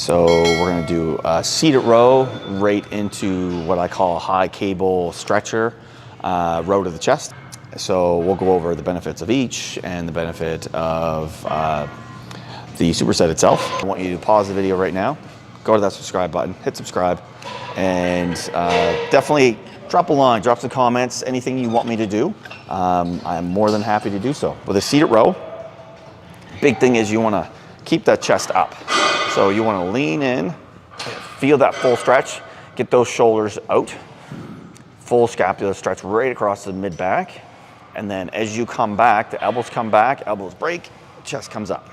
So we're gonna do a seated row right into what I call a high cable stretcher row to the chest. So we'll go over the benefits of each and the benefit of the superset itself. I want you to pause the video right now, go to that subscribe button, hit subscribe, and definitely drop a line, drop some comments, anything you want me to do. I'm more than happy to do so. With a seated row, big thing is you wanna keep that chest up. So you wanna lean in, feel that full stretch, get those shoulders out, full scapular stretch right across the mid-back. And then as you come back, the elbows come back, elbows break, chest comes up.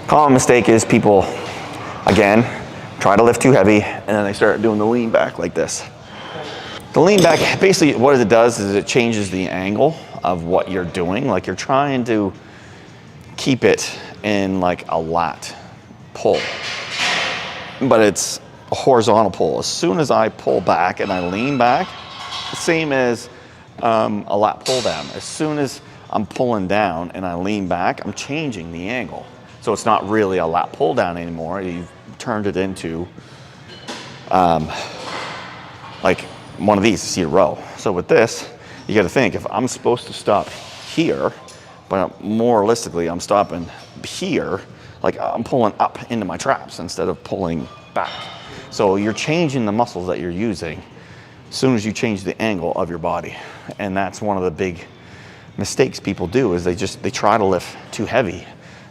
Common mistake is people, again, try to lift too heavy and then they start doing the lean back like this. The lean back, basically what it does is it changes the angle of what you're doing. Like you're trying to keep it in like a lat pull, but it's a horizontal pull. As soon as I pull back and I lean back, the same as a lat pull down. As soon as I'm pulling down and I lean back, I'm changing the angle. So it's not really a lat pull down anymore. You've turned it into like one of these, a seated row. So with this, you gotta think, if I'm supposed to stop here, but more realistically, I'm stopping here, like I'm pulling up into my traps instead of pulling back. So you're changing the muscles that you're using as soon as you change the angle of your body. And that's one of the big mistakes people do, is they try to lift too heavy.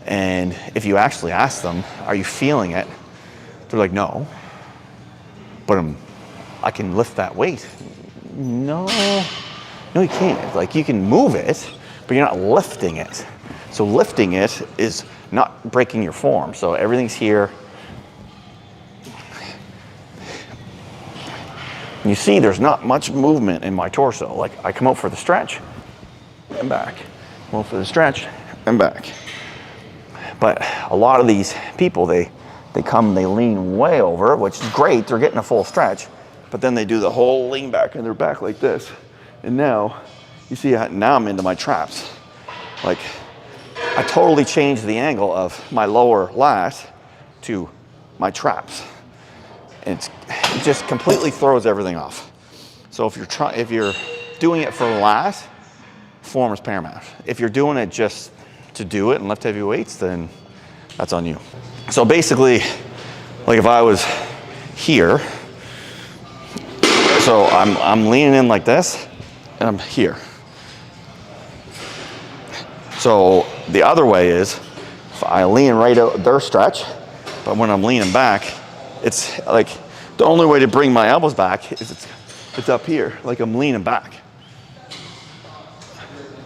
And if you actually ask them, are you feeling it? They're like, no, but I can lift that weight. No, you can't. Like you can move it, but you're not lifting it. So lifting it is not breaking your form. So everything's here. You see there's not much movement in my torso. Like I come out for the stretch and back, come out for the stretch and back. But a lot of these people, they lean way over, which is great, they're getting a full stretch, but then they do the whole lean back and they're back like this. And now, you see, now I'm into my traps. Like, I totally changed the angle of my lower lat to my traps. And it just completely throws everything off. So if you're doing it for lat, form is paramount. If you're doing it just to do it and lift heavy weights, then that's on you. So basically, like if I was here, so I'm leaning in like this, and I'm here. So the other way is, if I lean right out their stretch, but when I'm leaning back, it's like, the only way to bring my elbows back is it's up here, like I'm leaning back,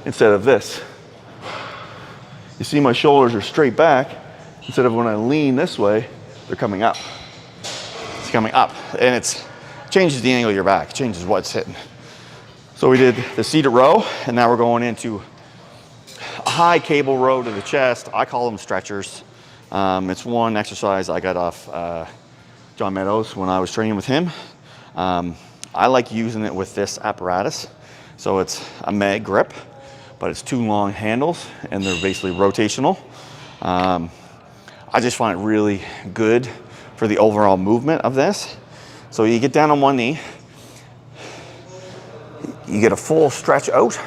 instead of this. You see my shoulders are straight back, instead of when I lean this way, they're coming up. It's coming up, and it changes the angle of your back, changes what's hitting. So we did the seated row, and now we're going into a high cable row to the chest. I call them stretchers. It's one exercise I got off John Meadows when I was training with him. I like using it with this apparatus. So it's a mag grip, but it's two long handles and they're basically rotational. I just find it really good for the overall movement of this. So you get down on one knee, you get a full stretch out,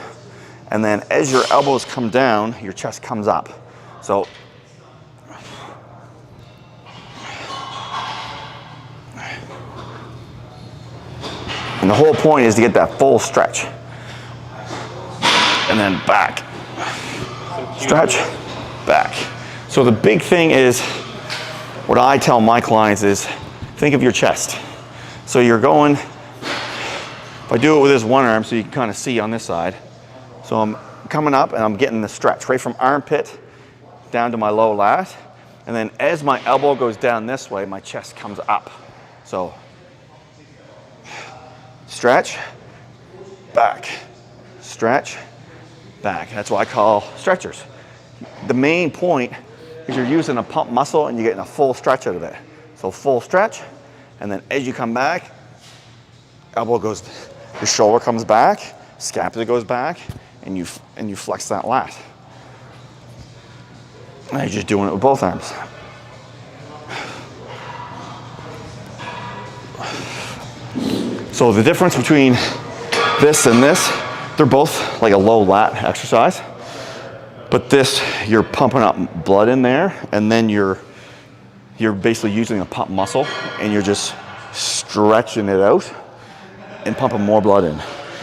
and then as your elbows come down, your chest comes up. So and the whole point is to get that full stretch. And then back, stretch, back. So the big thing is, what I tell my clients is, think of your chest. So you're going, if I do it with this one arm so you can kind of see on this side. So I'm coming up and I'm getting the stretch right from armpit down to my low lat. And then as my elbow goes down this way, my chest comes up. So stretch, back, stretch, back. That's what I call stretchers. The main point is you're using a pump muscle and you're getting a full stretch out of it. So full stretch, and then as you come back, elbow goes, your shoulder comes back, scapula goes back, and you flex that lat. And you're just doing it with both arms. So the difference between this and this, they're both like a low lat exercise. But this, you're pumping up blood in there, and then you're basically using a pump muscle, and you're just stretching it out and pumping more blood in.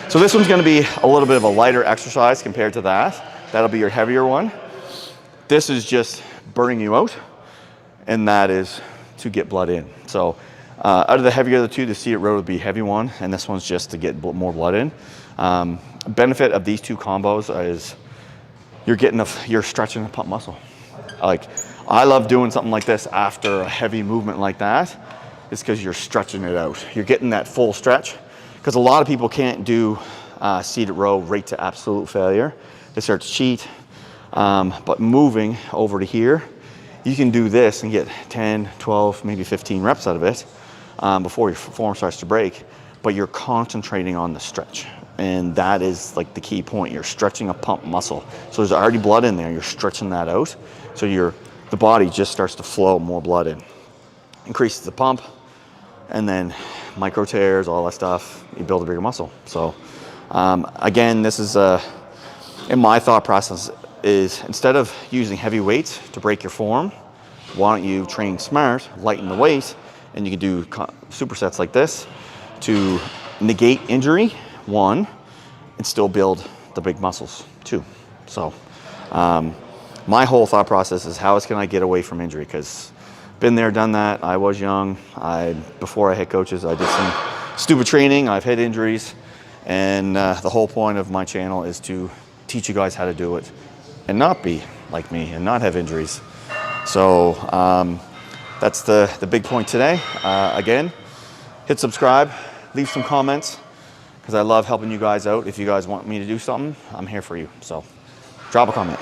So this one's gonna be a little bit of a lighter exercise compared to that. That'll be your heavier one. This is just burning you out, and that is to get blood in. So out of the heavier of the two, the seated row would be heavy one, and this one's just to get more blood in. Benefit of these two combos is you're stretching the pump muscle. Like, I love doing something like this after a heavy movement like that. It's because you're stretching it out. You're getting that full stretch, because a lot of people can't do seated row right to absolute failure. They start to cheat. But moving over to here, you can do this and get 10, 12, maybe 15 reps out of it before your form starts to break, but you're concentrating on the stretch. And that is like the key point. You're stretching a pump muscle. So there's already blood in there. You're stretching that out. So the body just starts to flow more blood in. Increases the pump, and then micro tears, all that stuff, you build a bigger muscle. So again, this is in my thought process is, instead of using heavy weights to break your form, why don't you train smart, lighten the weight, and you can do supersets like this to negate injury, one, and still build the big muscles, two. So my whole thought process is, how can I get away from injury? Because been there, done that. I was young. Before I hit coaches, I did some stupid training. I've hit injuries, and the whole point of my channel is to teach you guys how to do it and not be like me and not have injuries. So that's the big point today. Again, hit subscribe, leave some comments, because I love helping you guys out. If you guys want me to do something, I'm here for you. So drop a comment.